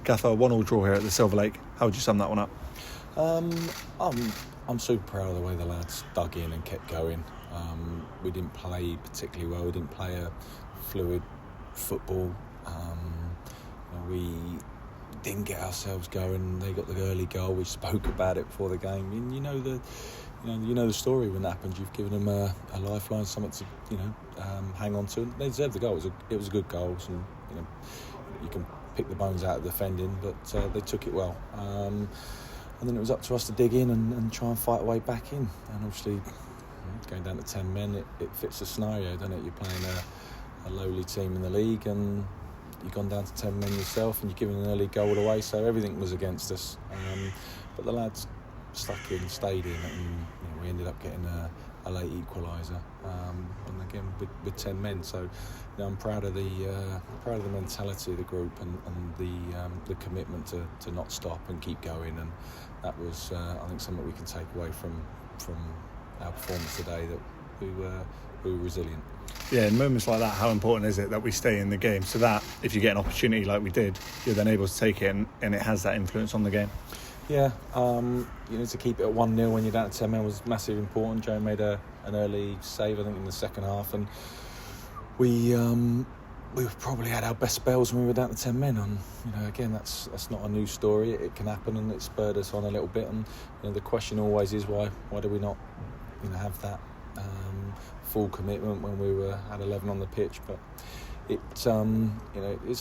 Gaffer, 1-1 draw here at the Silver Lake. How would you sum that one up? I'm super proud of the way the lads dug in and kept going. We didn't play particularly well. We didn't play a fluid football. We didn't get ourselves going. They got the early goal. We spoke about it before the game. And you know the story when that happens. You've given them a lifeline, something to hang on to. They deserved the goal. It was a good goal, and you can pick the bones out of defending, but they took it well. And then it was up to us to dig in and try and fight our way back in. And obviously, going down to 10 men, it fits the scenario, doesn't it? You're playing a lowly team in the league, and you've gone down to 10 men yourself, and you're giving an early goal away, so everything was against us. But the lads stuck in, stayed in, and we ended up getting a late equaliser. And again, with 10 men, so I'm proud of the mentality of the group and the commitment to not stop and keep going. And that was, I think, something we can take away from our performance today, that we were resilient. Yeah, in moments like that, how important is it that we stay in the game, so that if you get an opportunity like we did, you're then able to take it and it has that influence on the game? Yeah, to keep it at 1-0 when you're down to 10 men was massively important. Joe made an early save, I think, in the second half, and we probably had our best spells when we were down to 10 men. And again, that's not a new story. It can happen, and it spurred us on a little bit. And the question always is why do we not have that full commitment when we were at 11 on the pitch? But it's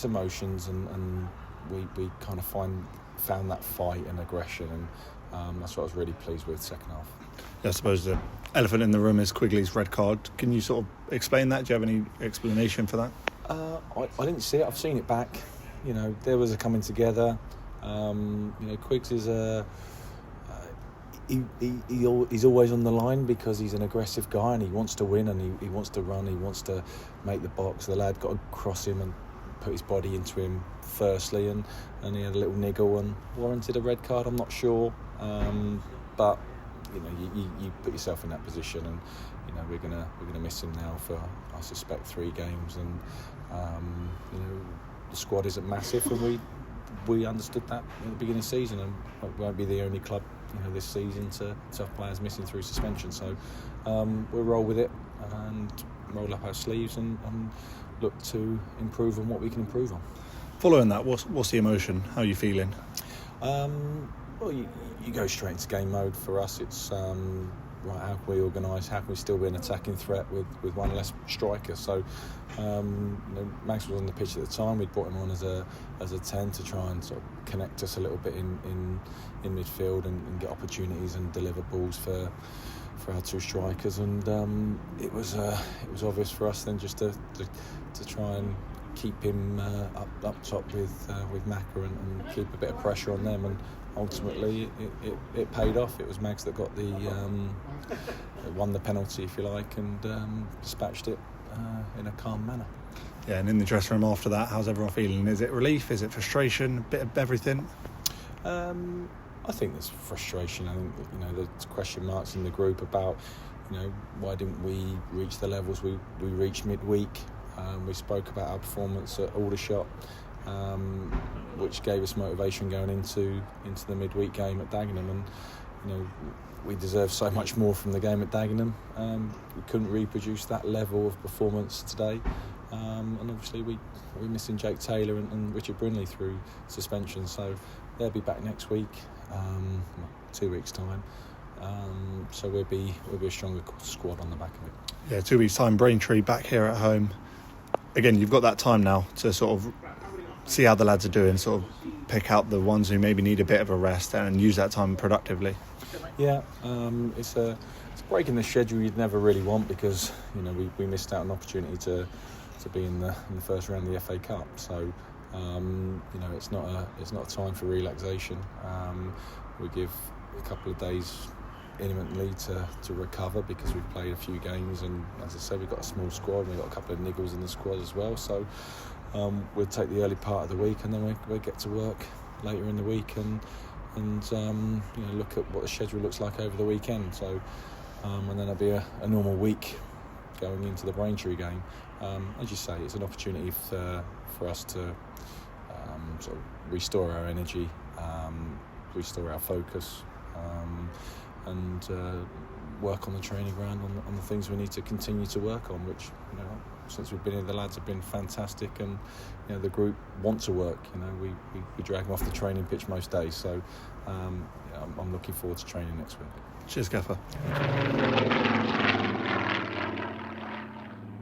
emotions, and we kind of found that fight and aggression, and that's what I was really pleased with second half. I suppose the elephant in the room is Quigleys' red card. Can you sort of explain that? Do you have any explanation for that? I didn't see it. I've seen it back. There was a coming together. Quiggs is he's always on the line because he's an aggressive guy and he wants to win, and he wants to run, he wants to make the box. The lad got to cross him and put his body into him firstly, and he had a little niggle and warranted a red card. I'm not sure, but you put yourself in that position, and we're gonna miss him now for, I suspect, 3 games, and the squad isn't massive, and we understood that at the beginning of the season, and we won't be the only club this season to have players missing through suspension. So we'll roll with it and roll up our sleeves and look to improve on what we can improve on. Following that, what's the emotion? How are you feeling? Well, you go straight into game mode. For us, it's right, how can we organise? How can we still be an attacking threat with one less striker? So, Max was on the pitch at the time. We'd brought him on as a 10 to try and sort of connect us a little bit in midfield and get opportunities and deliver balls for our 2 strikers. And it was obvious for us then just to try and keep him up top with Macca and keep a bit of pressure on them, and ultimately it paid off. It was Mags that got won the penalty, if you like, and dispatched it in a calm manner. Yeah, and in the dressing room after that, how's everyone feeling? Is it relief? Is it frustration? A bit of everything? I think there's frustration. I think there's question marks in the group about why didn't we reach the levels we reached midweek. We spoke about our performance at Aldershot, which gave us motivation going into the midweek game at Dagenham, and we deserve so much more from the game at Dagenham. We couldn't reproduce that level of performance today, and obviously we're missing Jake Taylor and Richard Brinley through suspension, so they'll be back next week, 2 weeks' time. So we'll be a stronger squad on the back of it. Yeah, 2 weeks' time, Braintree back here at home. Again, you've got that time now to sort of see how the lads are doing, sort of pick out the ones who maybe need a bit of a rest and use that time productively. Yeah, it's a break in the schedule you'd never really want, because we missed out an opportunity to be in the first round of the FA Cup. So it's not a time for relaxation. We give a couple of days imminently to recover, because we've played a few games, and as I say, we've got a small squad and we've got a couple of niggles in the squad as well. So we'll take the early part of the week, and then we'll get to work later in the week and look at what the schedule looks like over the weekend. So and then it'll be a normal week going into the Braintree game. As you say, it's an opportunity for us to sort of restore our energy, restore our focus, and work on the training ground on the things we need to continue to work on, which, you know, since we've been here, the lads have been fantastic, and, you know, the group want to work. You know, we drag them off the training pitch most days, so I'm looking forward to training next week. Cheers, Gaffer.